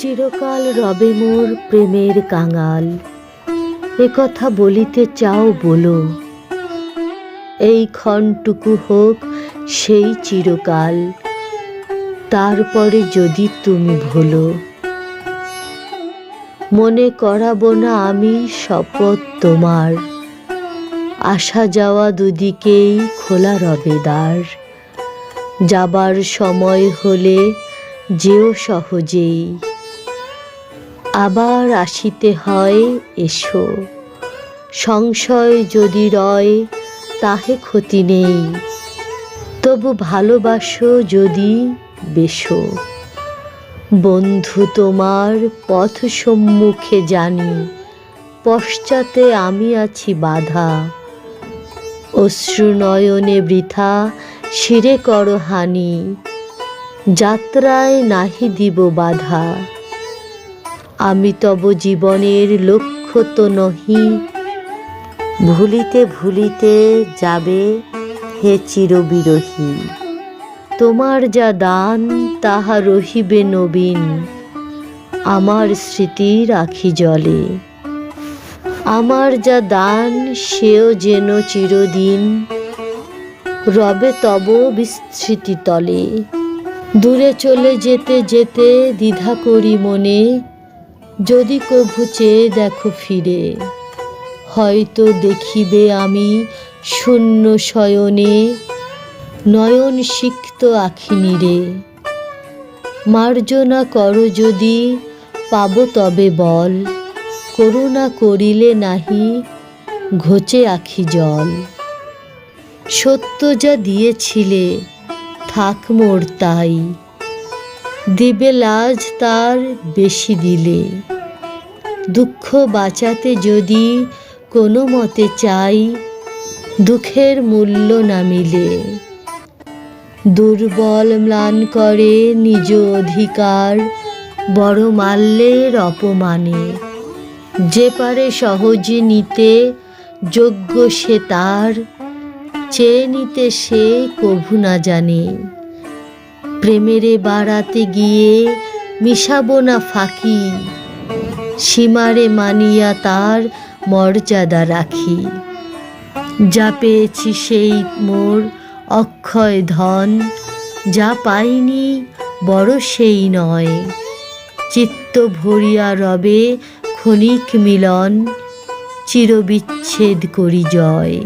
চিরকাল রবে মোর প্রেমের কাঙাল, এ কথা বলিতে চাও বলো। এই ক্ষণটুকু হোক সেই চিরকাল, তারপরে যদি তুমি ভোলো। মনে করাবো না আমি শপথ তোমার, আসা যাওয়া দুদিকেই খোলা রবে দ্বার। যাবার সময় হলে যেও সহজেই, আবার আসিতে হয় এসো। সংশয় যদি রয় তাহে ক্ষতি নেই, তবু ভালোবাসো যদি বেশো। বন্ধু তোমার পথ সম্মুখে জানি, পশ্চাতে আমি আছি বাধা। অশ্রু নয়নে বৃথা শিরে করো হানি, যাত্রায় নাহি দিব বাধা। আমি তব জীবনের লক্ষ্য তো নহি, ভুলিতে ভুলিতে যাবে হে চিরবিরহী। তোমার যা দান তাহা রহিবে নবীন, আমার স্মৃতির আখি জলে। আমার যা দান সেও যেন চিরদিন রবে তব বিস্মৃতি তলে। দূরে চলে যেতে যেতে দ্বিধা করি মনে, যদি কভু চেয়ে দেখো ফিরে। হয়তো দেখিবে আমি শূন্য শয়নে, নয়ন সিক্ত আখি নীরে। মার্জনা করো যদি পাবো তবে বল, করুণা করিলে নাহি ঘোচে আখি জল। সত্য যা দিয়েছিলে থাক মোর তাই, দিবে লাজ তার বেশি দিলে। দুঃখ বাঁচাতে যদি কোনো মতে চাই, দুঃখের মূল্য না মিলে। দুর্বল ম্লান করে নিজ অধিকার, বড় মাল্যের অপমানে। যে পারে সহজে নিতে যোগ্য সে তার, চেয়ে নিতে সে কভু না জানে। প্রেমেরে বাড়াতে গিয়ে মিশাবো না ফাঁকি, সীমারে মানিয়া তার মর্যাদা রাখি। যা পেয়েছি সেই মোর অক্ষয় ধন, যা পাইনি বড় সেই নয়। চিত্ত ভরিয়া রবে ক্ষণিক মিলন, চিরবিচ্ছেদ করি জয়।